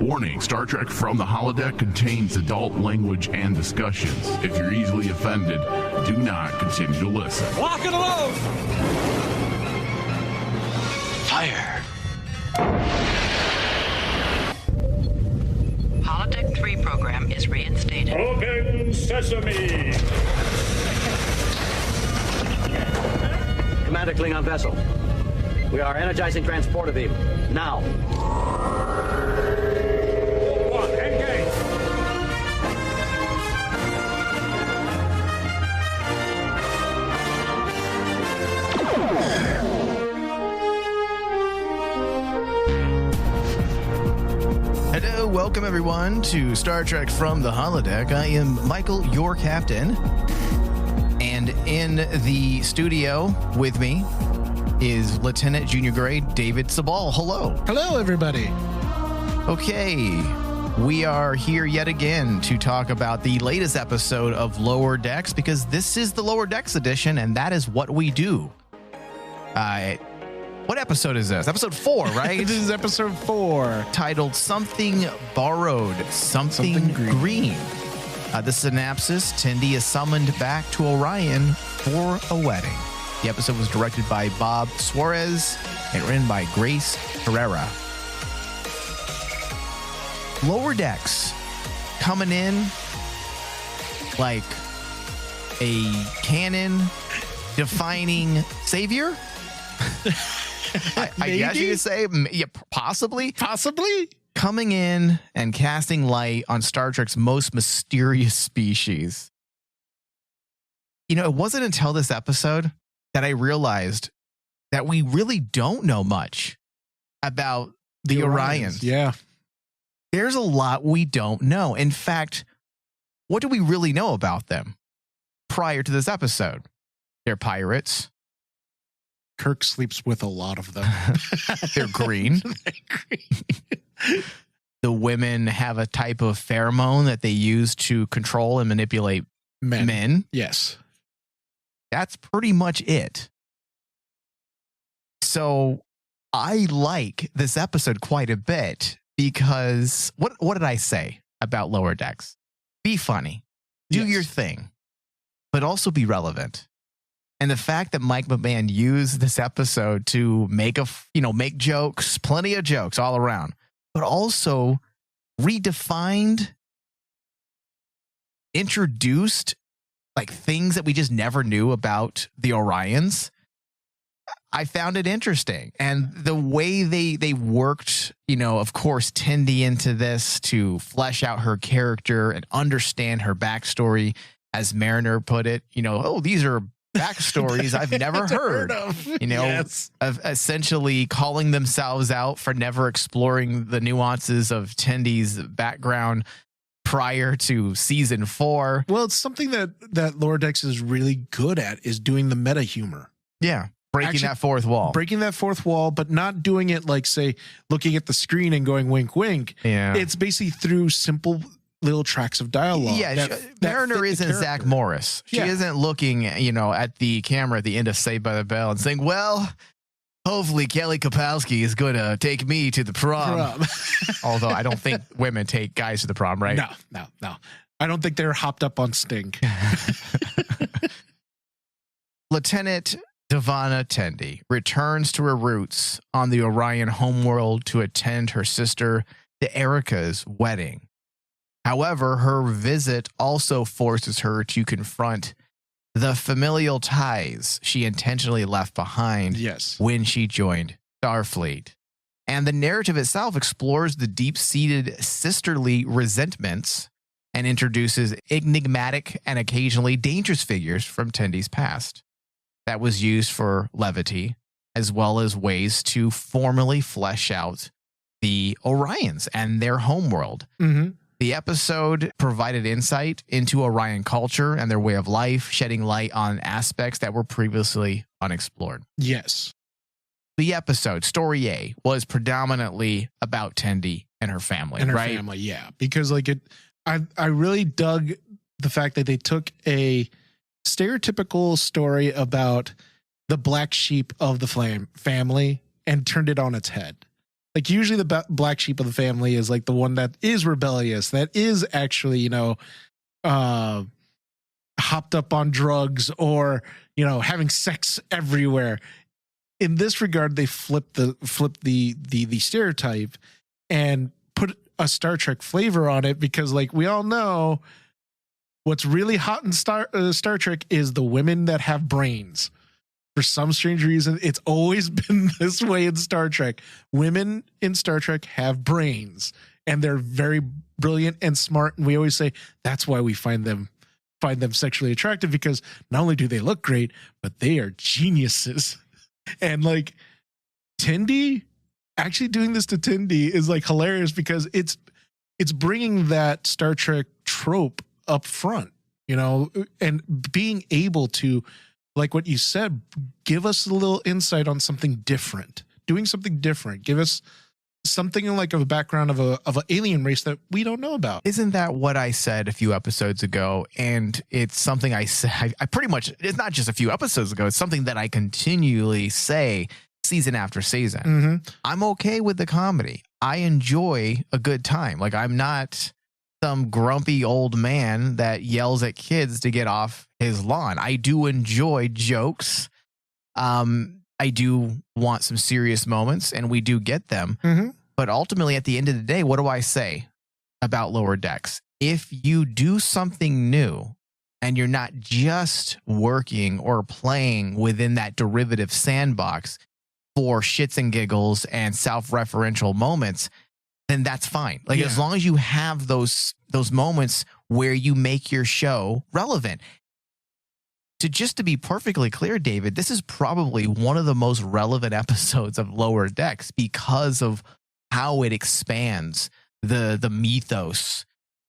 Warning, Star Trek From the Holodeck contains adult language and discussions. If you're easily offended, do not continue to listen. Lock and load! Fire! Holodeck 3 program is reinstated. Open sesame! Commander Klingon vessel. We are energizing transporter beam. Now. One, engage! Hello, welcome everyone to Star Trek From the Holodeck. I am Michael, your captain. And in the studio with me is Lieutenant Junior Grade David Sabal. Hello. Hello, everybody. Okay, we are here yet again to talk about the latest episode of Lower Decks, because this is the Lower Decks edition, and that is what we do. What episode is this? Episode 4, right? This is episode 4. Titled Something Borrowed, Something Green. The synopsis: Tendi is summoned back to Orion for a wedding. The episode was directed by Bob Suarez and written by Grace Herrera. Lower Decks coming in like a canon-defining savior. I guess you could say, yeah, possibly. Coming in and casting light on Star Trek's most mysterious species. You know, it wasn't until this episode that I realized that we really don't know much about the Orions. Yeah. There's a lot we don't know. In fact, what do we really know about them prior to this episode? They're pirates. Kirk sleeps with a lot of them. They're green. The women have a type of pheromone that they use to control and manipulate men. Yes. That's pretty much it. So I like this episode quite a bit because what did I say about Lower Decks? Be funny. Do your thing. But also be relevant. And the fact that Mike McMahon used this episode to make jokes, plenty of jokes all around, but also redefined, introduced like things that we just never knew about the Orions. I found it interesting. And the way they worked, of course, Tendi into this to flesh out her character and understand her backstory, as Mariner put it, these are backstories I've never heard of. Of essentially calling themselves out for never exploring the nuances of Tendi's background prior to season 4. Well, it's something that Lower Decks is really good at, is doing the meta humor. Yeah. Breaking that fourth wall, but not doing it like, say, looking at the screen and going wink, wink. Yeah. It's basically through simple little tracks of dialogue. Yeah, Mariner isn't Zach Morris. She isn't looking, at the camera at the end of Saved by the Bell and saying, well, hopefully Kelly Kapowski is going to take me to the prom. Although I don't think women take guys to the prom, right? No. I don't think they're hopped up on stink. Lieutenant Devana Tendi returns to her roots on the Orion homeworld to attend her sister Erica's wedding. However, her visit also forces her to confront the familial ties she intentionally left behind when she joined Starfleet. And the narrative itself explores the deep-seated sisterly resentments and introduces enigmatic and occasionally dangerous figures from Tendi's past that was used for levity, as well as ways to formally flesh out the Orions and their homeworld. Mm-hmm. The episode provided insight into Orion culture and their way of life, shedding light on aspects that were previously unexplored. Yes. The episode, Story A, was predominantly about Tendi and her family, right? Family, yeah. Because I really dug the fact that they took a stereotypical story about the black sheep of the family and turned it on its head. Like usually the black sheep of the family is like the one that is rebellious, that is actually, hopped up on drugs or, having sex everywhere. In this regard, they flip the stereotype and put a Star Trek flavor on it, because like we all know what's really hot in Star Trek is the women that have brains. For some strange reason, it's always been this way in Star Trek. Women in Star Trek have brains, and they're very brilliant and smart. And we always say that's why we find them sexually attractive, because not only do they look great, but they are geniuses. And like Tendi, actually doing this to Tendi is like hilarious, because it's bringing that Star Trek trope up front, and being able to, like what you said, give us a little insight on something different, doing something different. Give us something like a background of an alien race that we don't know about. Isn't that what I said a few episodes ago? And it's something I said, I pretty much, it's not just a few episodes ago. It's something that I continually say season after season. Mm-hmm. I'm okay with the comedy. I enjoy a good time. Like, I'm not some grumpy old man that yells at kids to get off his lawn. I do enjoy jokes. I do want some serious moments, and we do get them. Mm-hmm. But ultimately, at the end of the day, what do I say about Lower Decks? If you do something new and you're not just working or playing within that derivative sandbox for shits and giggles and self-referential moments, then that's fine. Like, as long as you have those moments where you make your show relevant. To be perfectly clear, David, this is probably one of the most relevant episodes of Lower Decks because of how it expands the mythos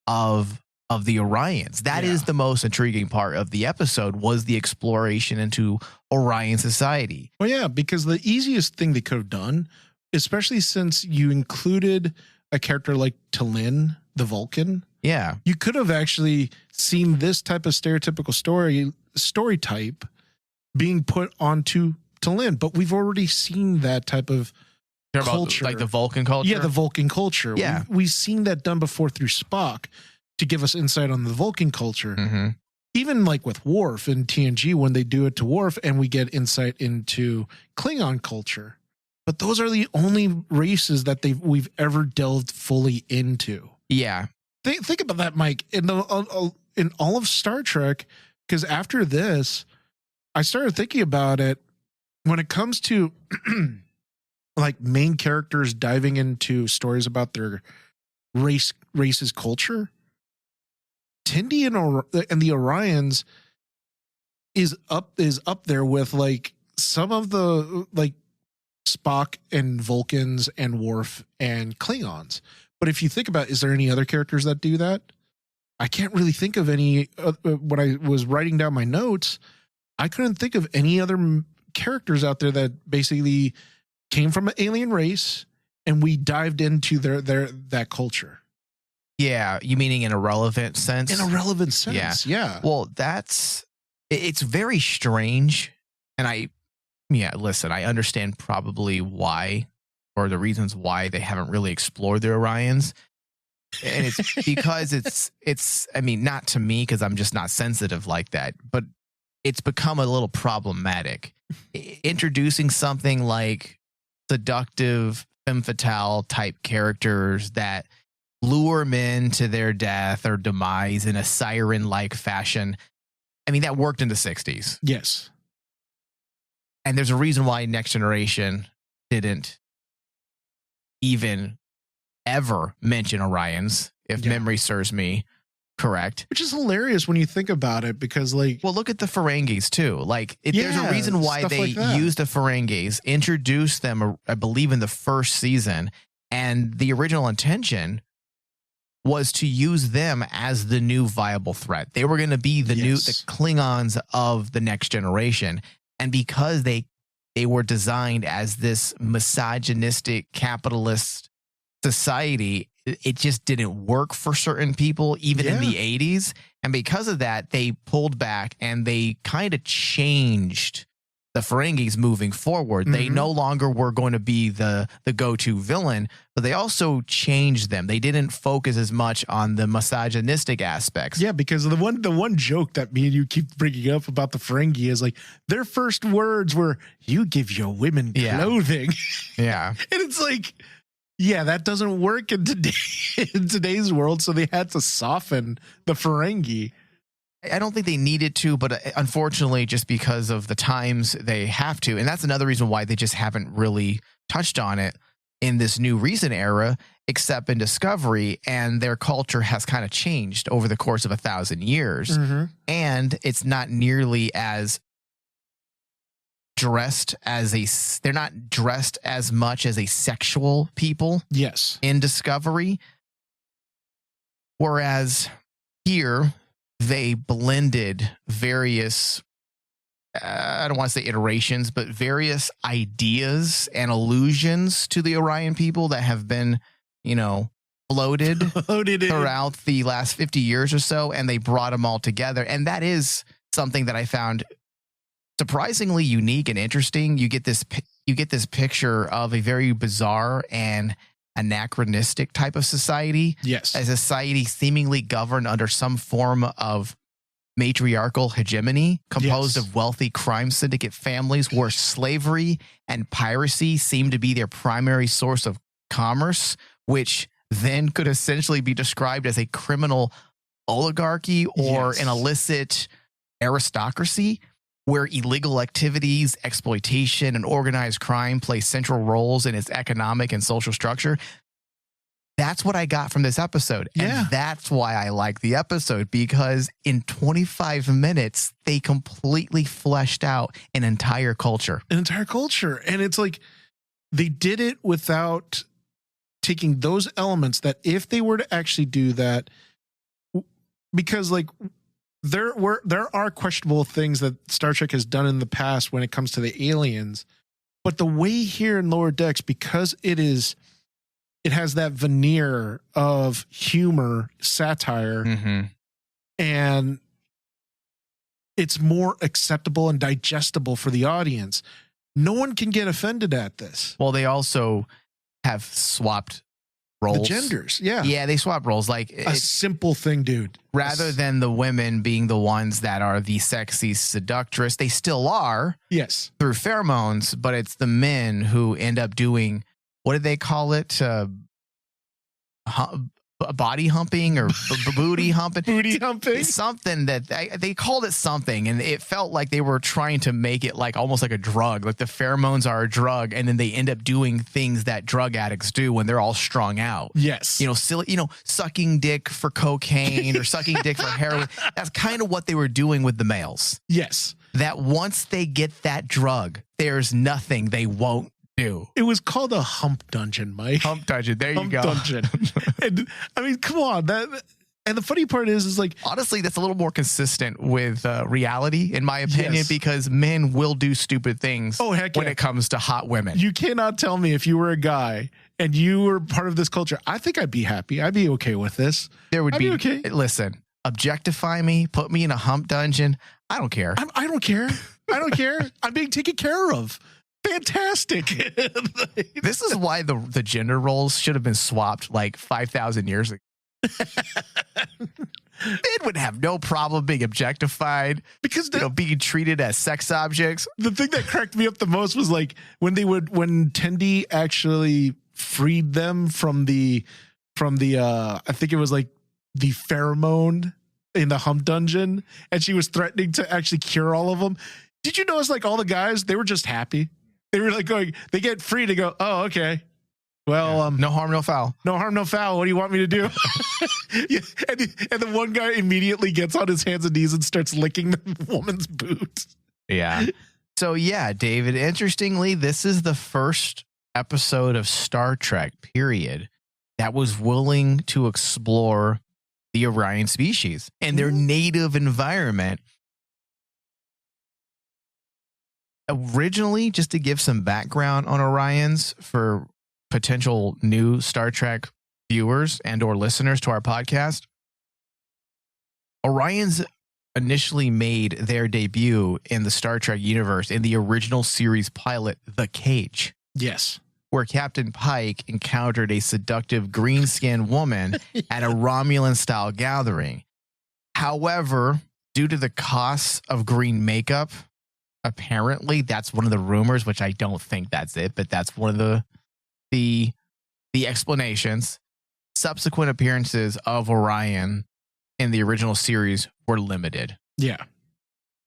of the Orions. That is the most intriguing part of the episode, was the exploration into Orion society. Well, yeah, because the easiest thing they could have done, especially since you included a character like T'Lyn, the Vulcan. Yeah. You could have actually seen this type of stereotypical story type being put onto T'Lyn, but we've already seen that type of culture. Like the Vulcan culture? Yeah, the Vulcan culture. Yeah. We've seen that done before through Spock to give us insight on the Vulcan culture. Mm-hmm. Even like with Worf in TNG, when they do it to Worf and we get insight into Klingon culture. But those are the only races that we've ever delved fully into. Yeah. Think about that, Mike. In all of Star Trek, because after this, I started thinking about it. When it comes to like main characters diving into stories about their race's culture, Tendi and the Orions is up there with like some of the like Spock and Vulcans and Worf and Klingons. But if you think about, is there any other characters that do that? I can't really think of any. When I was writing down my notes, I couldn't think of any other characters out there that basically came from an alien race and we dived into that culture. Yeah, you meaning in a relevant sense? In a relevant sense, yeah. Well, it's very strange. And listen, I understand probably why, or the reasons why they haven't really explored the Orions. And it's because it's, I mean, not to me, because I'm just not sensitive like that, but it's become a little problematic. Introducing something like seductive femme fatale type characters that lure men to their death or demise in a siren-like fashion. I mean, that worked in the 60s. Yes. And there's a reason why Next Generation didn't even ever mention Orions, if memory serves me correct. Which is hilarious when you think about it, because like... Well, look at the Ferengis too. Like, there's a reason why they used the Ferengis, introduced them, I believe, in the first season, and the original intention was to use them as the new viable threat. They were going to be the Klingons of the Next Generation. And because they were designed as this misogynistic capitalist society, it just didn't work for certain people, even in the 80s. And because of that, they pulled back and they kind of changed the Ferengis moving forward. They no longer were going to be the go-to villain, but they also changed them. They didn't focus as much on the misogynistic aspects. Yeah, because the one joke that me and you keep bringing up about the Ferengi is like their first words were, "You give your women clothing." Yeah. And it's like, yeah, that doesn't work in today's world, so they had to soften the Ferengi. I don't think they needed to, but unfortunately, just because of the times, they have to. And that's another reason why they just haven't really touched on it in this new recent era, except in Discovery. And their culture has kind of changed over the course of 1,000 years. And it's not nearly as dressed as they're not dressed as much as a sexual people. Yes. In Discovery. Whereas here, they blended various, I don't want to say iterations, but various ideas and allusions to the Orion people that have been, floated throughout the last 50 years or so, and they brought them all together. And that is something that I found surprisingly unique and interesting. You get this picture of a very bizarre and anachronistic type of society. Yes. A society seemingly governed under some form of matriarchal hegemony composed of wealthy crime syndicate families where slavery and piracy seem to be their primary source of commerce, which then could essentially be described as a criminal oligarchy or an illicit aristocracy where illegal activities, exploitation, and organized crime play central roles in its economic and social structure. That's what I got from this episode. Yeah. And that's why I like the episode, because in 25 minutes, they completely fleshed out an entire culture. And it's like they did it without taking those elements that if they were to actually do that, because like there are questionable things that Star Trek has done in the past when it comes to the aliens, but the way here in Lower Decks, because it has that veneer of humor, satire, and it's more acceptable and digestible for the audience. No one can get offended at this. Well, they also have swapped roles. The genders, yeah. Yeah, they swap roles. Like a simple thing, dude. Rather than the women being the ones that are the sexy seductress, they still are. Yes. Through pheromones, but it's the men who end up doing, what did they call it? Body humping or booty humping? Booty humping? Something that they called it something, and it felt like they were trying to make it like almost like a drug. Like the pheromones are a drug, and then they end up doing things that drug addicts do when they're all strung out. Yes. Silly, sucking dick for cocaine or sucking dick for heroin. That's kind of what they were doing with the males. Yes. That once they get that drug, there's nothing they won't do. It was called a hump dungeon, Mike. Hump dungeon. There you go. Dungeon. And I mean, come on. And the funny part is like, honestly, that's a little more consistent with reality, in my opinion, because men will do stupid things when it comes to hot women. You cannot tell me if you were a guy and you were part of this culture. I think I'd be happy. I'd be okay with this. I'd be okay. Listen, objectify me, put me in a hump dungeon. I don't care. I don't care. I don't care. I'm being taken care of. Fantastic. This is why the gender roles should have been swapped like 5,000 years ago. Men would have no problem being objectified because being treated as sex objects. The thing that cracked me up the most was like when Tendi actually freed them from the I think it was like the pheromone in the hump dungeon, and she was threatening to actually cure all of them. Did you notice like all the guys, they were just happy. They were like they get free to go, oh, okay. Well, no harm, no foul. No harm, no foul. What do you want me to do? and the one guy immediately gets on his hands and knees and starts licking the woman's boot. Yeah. So, yeah, David, interestingly, this is the first episode of Star Trek, period, that was willing to explore the Orion species and their native environment. Originally, just to give some background on Orions for potential new Star Trek viewers and or listeners to our podcast, Orions initially made their debut in the Star Trek universe in the original series pilot, The Cage, Yes. where Captain Pike encountered a seductive green-skinned woman at a Romulan-style gathering. However, due to the costs of green makeup, apparently that's one of the rumors, which I don't think that's it, but that's one of the explanations. Subsequent appearances of Orion in the original series were limited. Yeah.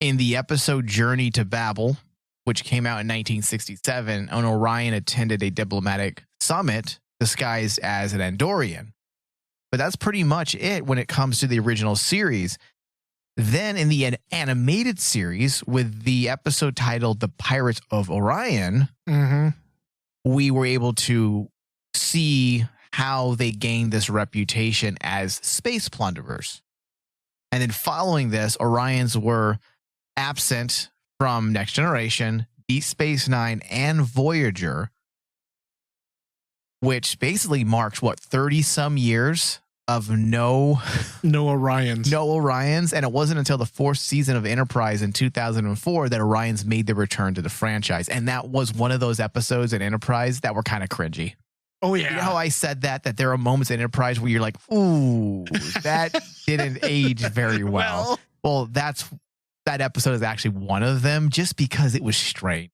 In the episode Journey to Babel, which came out in 1967, and Orion attended a diplomatic summit disguised as an Andorian. But that's pretty much it when it comes to the original series. Then in the animated series, with the episode titled The Pirates of Orion, we were able to see how they gained this reputation as space plunderers. And then following this, Orions were absent from Next Generation, Deep Space Nine, and Voyager, which basically marks, 30-some years of no Orions. And it wasn't until the fourth season of Enterprise in 2004 that Orions made the return to the franchise. And that was one of those episodes in Enterprise that were kind of cringy. Oh, yeah. You know how I said that there are moments in Enterprise where you're like, ooh, that didn't age very well. Well, that episode is actually one of them, just because it was strange.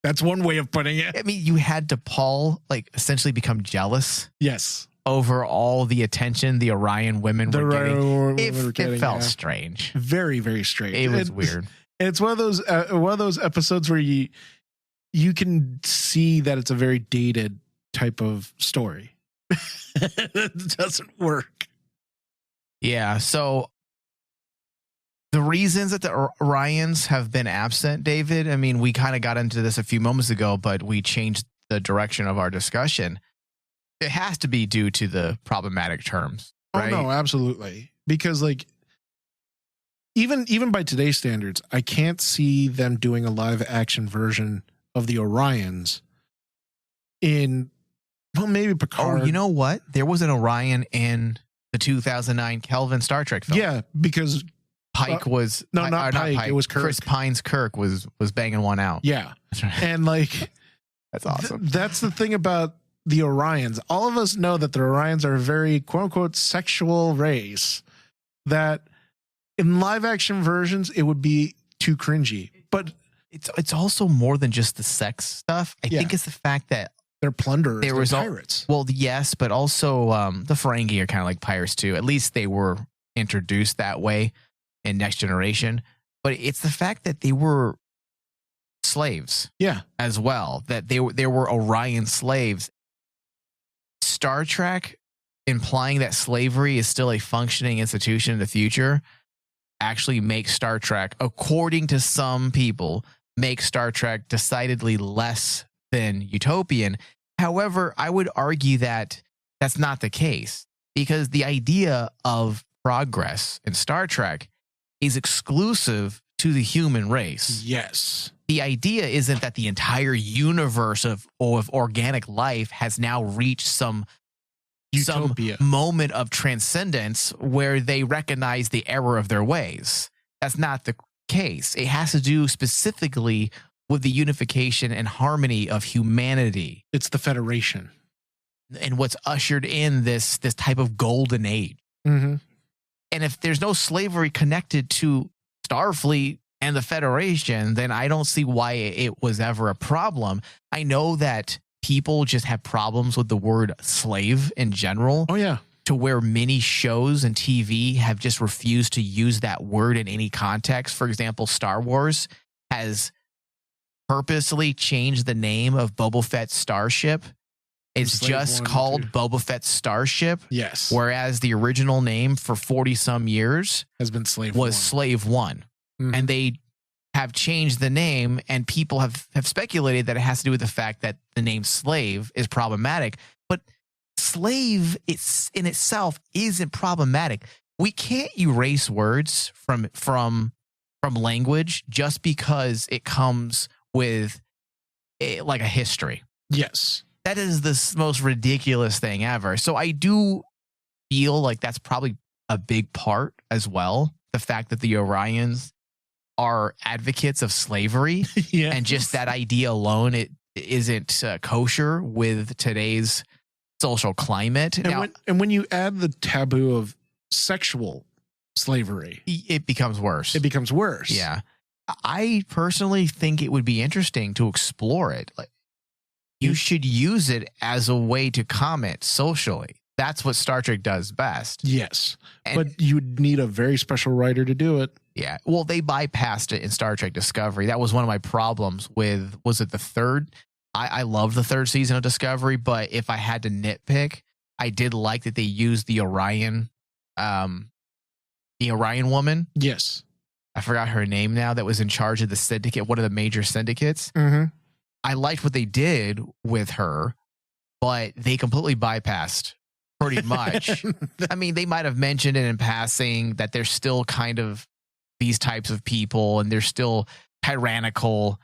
That's one way of putting it. I mean, you had T'Pol essentially become jealous. Yes. Over all the attention the Orion women were getting. It felt strange. Very, very strange. It was weird. It's one of those episodes where you can see that it's a very dated type of story. It doesn't work. Yeah. So the reasons that the Orions have been absent, David, I mean, we kind of got into this a few moments ago, but we changed the direction of our discussion. It has to be due to the problematic terms, right? Oh, no, absolutely. Because even by today's standards, I can't see them doing a live action version of the Orions maybe Picard. Oh, you know what? There was an Orion in the 2009 Kelvin Star Trek film. Yeah, because Pike was not Pike. It was Kirk. Chris Pine's Kirk was banging one out. Yeah, that's right. And that's awesome. That's the thing about the Orions. All of us know that the Orions are a very quote unquote sexual race. That in live action versions it would be too cringy, but it's also more than just the sex stuff. I think it's the fact that they're plunderers. They're pirates. Well, yes, but also the Ferengi are kind of like pirates too. At least they were introduced that way in Next Generation. But it's the fact that they were slaves, as well. That there were Orion slaves. Star Trek, implying that slavery is still a functioning institution in the future, actually makes Star Trek, according to some people, make Star Trek decidedly less than utopian. However, I would argue that that's not the case, because the idea of progress in Star Trek is exclusive to the human race. Yes. The idea isn't that the entire universe of organic life has now reached some moment of transcendence where they recognize the error of their ways. That's not the case. It has to do specifically with the unification and harmony of humanity. It's the Federation. And what's ushered in this type of golden age. Mm-hmm. And if there's no slavery connected to Starfleet and the Federation, then I don't see why it was ever a problem. I know that people just have problems with the word slave in general. Oh, yeah. To where many shows and TV have just refused to use that word in any context. For example, Star Wars has purposely changed the name of Boba Fett's starship. It's just called Boba Fett's Starship. Yes. Whereas the original name for 40-some years has been Slave One. Mm-hmm. And they have changed the name, and people have speculated that it has to do with the fact that the name slave is problematic. But slave in itself isn't problematic. We can't erase words from language just because it comes with a history. Yes. That is the most ridiculous thing ever. So I do feel like that's probably a big part as well. the fact that the Orions are advocates of slavery, Yeah. and just that idea alone, it isn't kosher with today's social climate. And when you add the taboo of sexual slavery, it becomes worse. it becomes worse. Yeah. I personally think it would be interesting to explore it. Like, you should use it as a way to comment socially. That's what Star Trek does best. Yes. And- But you would need a very special writer to do it. Yeah. Well, they bypassed it in Star Trek Discovery. That was one of my problems with, was it the third? I loved the third season of Discovery, but if I had to nitpick, I did like that they used the Orion woman. Yes. I forgot her name now, that was in charge of the syndicate, one of the major syndicates. Mm-hmm. I liked what they did with her, but they completely bypassed pretty much. I mean, they might have mentioned it in passing that they're still kind of these types of people, and they're still tyrannical,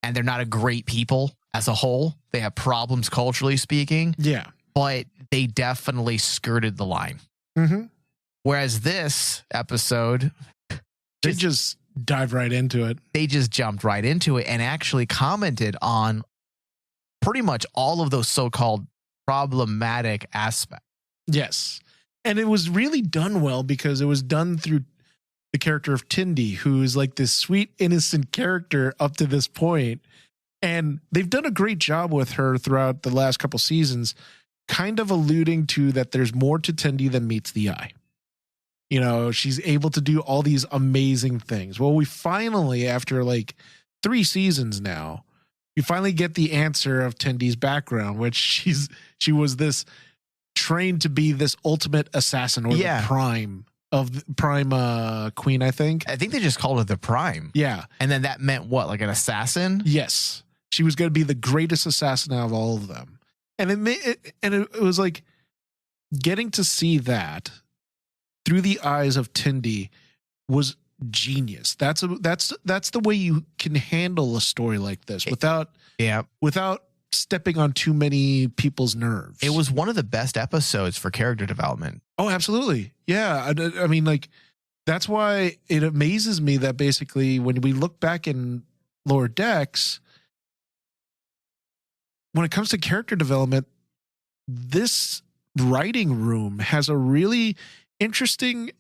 and they're not a great people as a whole. They have problems culturally speaking, Yeah. but they definitely skirted the line. Mm-hmm. Whereas this episode, They just dive right into it. they just jumped right into it and actually commented on pretty much all of those so-called problematic aspects. Yes. And it was really done well because it was done through the character of Tindy, who is like this sweet, innocent character up to this point. And they've done a great job with her throughout the last couple seasons, kind of alluding to that there's more to Tindy than meets the eye. You know, she's able to do all these amazing things. Well, we finally, after like 3 seasons now, you finally get the answer of Tindy's background, which she was this trained to be this ultimate assassin, or Yeah. the prime queen, I think. I think they just called it the Prime. Yeah. And then that meant what? Like an assassin? Yes. She was going to be the greatest assassin out of all of them. And it was like getting to see that through the eyes of Tindy was genius. That's the way you can handle a story like this without stepping on too many people's nerves. It was one of the best episodes for character development. Oh, absolutely. Yeah. I mean, like, that's why it amazes me that basically when we look back in Lower Decks, when it comes to character development, this writing room has a really interesting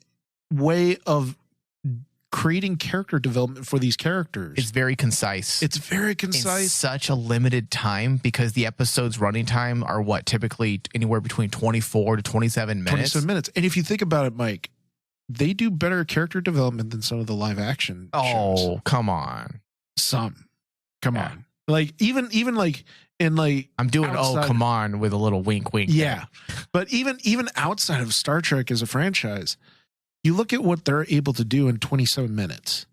way of creating character development for these characters. It's very concise. It's very in concise. such a limited time, because the episode's running time are what, typically anywhere between 24 to 27 minutes. 27 minutes. And if you think about it, Mike, they do better character development than some of the live action shows. Oh, come on. Some. Come Yeah. on. Like even like in like I'm doing outside- oh come on with a little wink wink. Yeah. But even outside of Star Trek as a franchise, you look at what they're able to do in 27 minutes.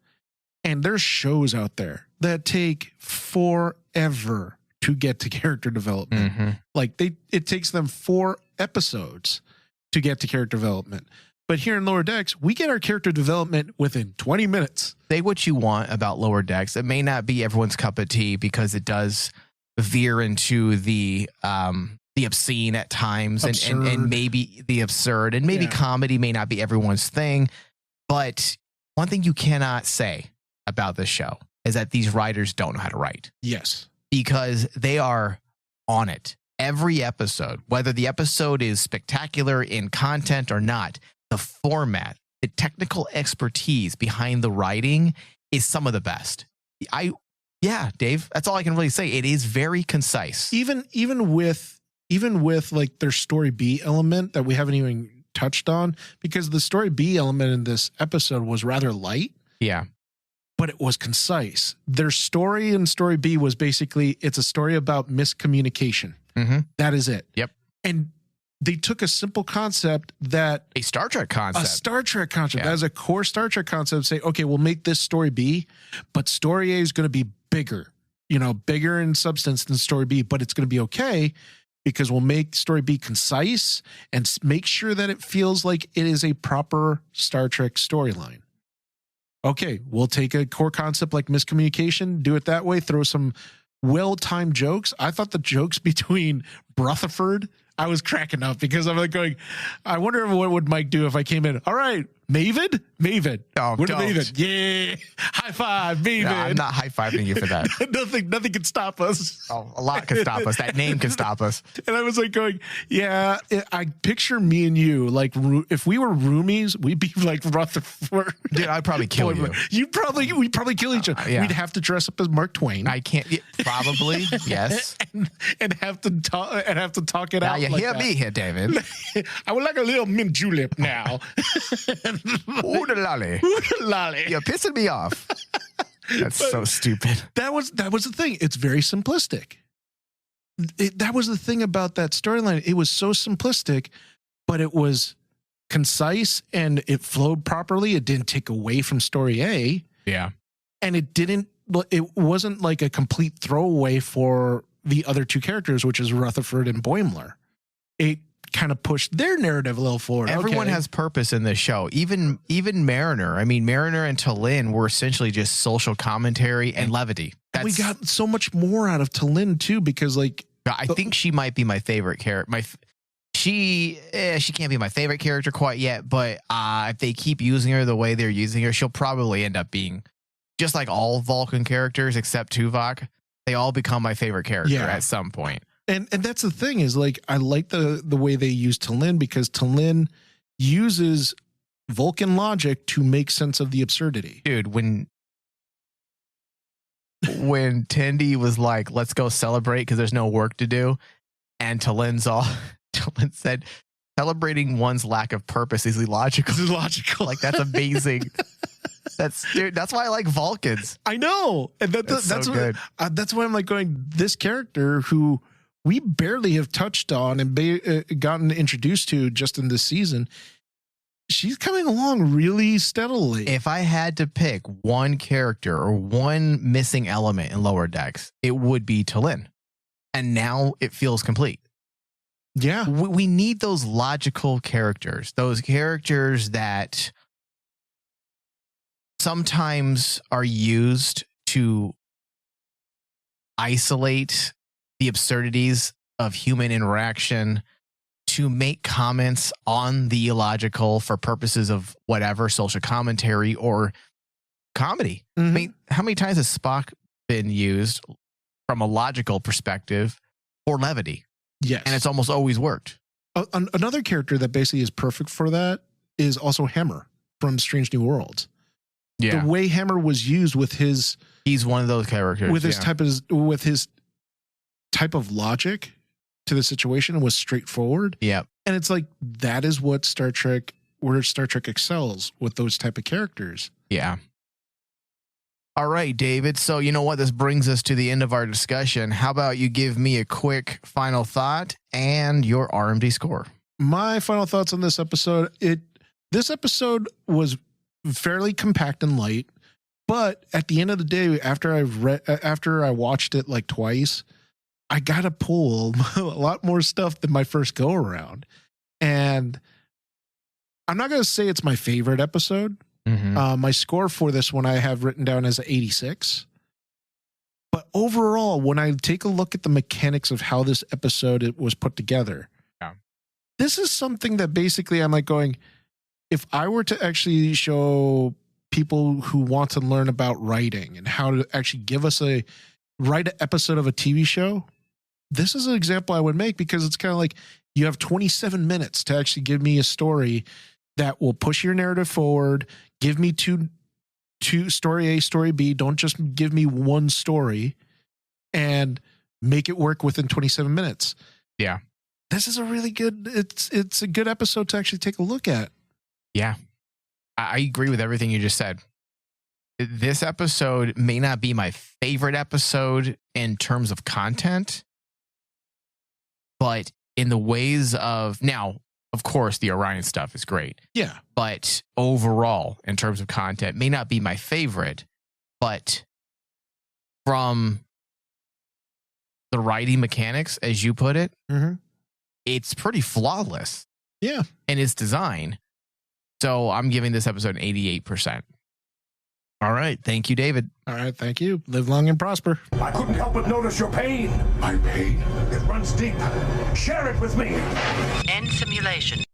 And there's shows out there that take forever to get to character development. Mhm. Like it takes them 4 episodes to get to character development. But here in Lower Decks, we get our character development within 20 minutes. Say what you want about Lower Decks. It may not be everyone's cup of tea, because it does veer into the obscene at times, and Absurd. maybe the absurd, and maybe Yeah. comedy may not be everyone's thing. But one thing you cannot say about this show is that these writers don't know how to write, Yes. because they are on it every episode, whether the episode is spectacular in content or not. The format, the technical expertise behind the writing is some of the best. Dave, that's all I can really say. It is very concise. Even with like their story B element that we haven't even touched on, because the story B element in this episode was rather light, Yeah. but it was concise. Their story in story B was basically, it's a story about miscommunication. Mm-hmm. That is it. Yep. And they took a simple concept that A Star Trek concept. a Star Trek concept, Yeah. as a core Star Trek concept, say, okay, we'll make this story B, but story A is going to be bigger, bigger in substance than story B, but it's going to be okay because we'll make story B concise and make sure that it feels like it is a proper Star Trek storyline. Okay, we'll take a core concept like miscommunication, do it that way, throw some well-timed jokes. I thought the jokes between Rutherford, I was cracking up because I'm like going, I wonder what would Mike do if I came in. All right, Maven. Oh, What don't. Maven? Yeah, high five, Maven. No, I'm not high-fiving you for that. nothing can stop us. Oh, a lot can stop us. That name can stop us. And I was like going, yeah, I picture me and you like if we were roomies, we'd be like Rutherford. Dude, I'd probably kill you. We'd probably kill each other. Yeah. We'd have to dress up as Mark Twain. I can't. Probably, yes. and have to talk it Now out. you like hear that. me here, David. I would like a little mint julep now. Ooh, the lolly. Lolly. You're pissing me off. That's so stupid. That was the thing. It's very simplistic. That was the thing about that storyline. It was so simplistic, but it was concise and it flowed properly. It didn't take away from story A, Yeah. and it wasn't like a complete throwaway for the other two characters, which is Rutherford and Boimler. It kind of pushed their narrative a little forward. Everyone Okay. has purpose in this show. Even Mariner. I mean, Mariner and T'Lyn were essentially just social commentary and levity. We got so much more out of T'Lyn too, because like I think she might be my favorite character. She can't be my favorite character quite yet, but if they keep using her the way they're using her, she'll probably end up being just like all Vulcan characters except Tuvok. They all become my favorite character at some point. And that's the thing is like I like the way they use T'Lyn because T'Lyn uses Vulcan logic to make sense of the absurdity. Dude, when Tendi was like, let's go celebrate because there's no work to do, and T'Lyn said celebrating one's lack of purpose is illogical. This is logical. Like, that's amazing. That's why I like Vulcans. I know. And that's so what, good. That's why I'm like going, this character who we barely have touched on and gotten introduced to just in this season, she's coming along really steadily. If I had to pick one character or one missing element in Lower Decks, it would be T'Lyn. And now it feels complete. Yeah. We need those logical characters, those characters that sometimes are used to isolate the absurdities of human interaction, to make comments on the illogical for purposes of whatever, social commentary or comedy. Mhm. I mean, how many times has Spock been used from a logical perspective for levity? Yes. And it's almost always worked. Another character that basically is perfect for that is also Hemmer from Strange New Worlds. The way Hemmer was used with his He's one of those characters. with his type of logic to the situation was straightforward. Yep. And it's like that is what Star Trek excels with those type of characters. Yeah. All right, David. So you know what? This brings us to the end of our discussion. How about you give me a quick final thought and your RMD score? My final thoughts on this episode. This episode was fairly compact and light, but at the end of the day, after I watched it like twice, I got to pull a lot more stuff than my first go around. And I'm not going to say it's my favorite episode. My score for this one I have written down as 86. But overall, when I take a look at the mechanics of how this episode was put together, this is something that basically I'm like going, if I were to actually show people who want to learn about writing and how to actually give us write an episode of a TV show, this is an example I would make, because it's kind of like you have 27 minutes to actually give me a story that will push your narrative forward. Give me two story A, story B. Don't just give me one story and make it work within 27 minutes. Yeah. This is a really good, it's a good episode to actually take a look at. Yeah. I agree with everything you just said. This episode may not be my favorite episode in terms of content, but in the ways of, now, of course, the Orion stuff is great. Yeah. But overall, in terms of content, may not be my favorite, but from the writing mechanics, as you put it, it's pretty flawless. Yeah. In its design. So I'm giving this episode an 88%. All right. Thank you, David. All right, thank you. Live long and prosper. I couldn't help but notice your pain. My pain? It runs deep. Share it with me. End simulation.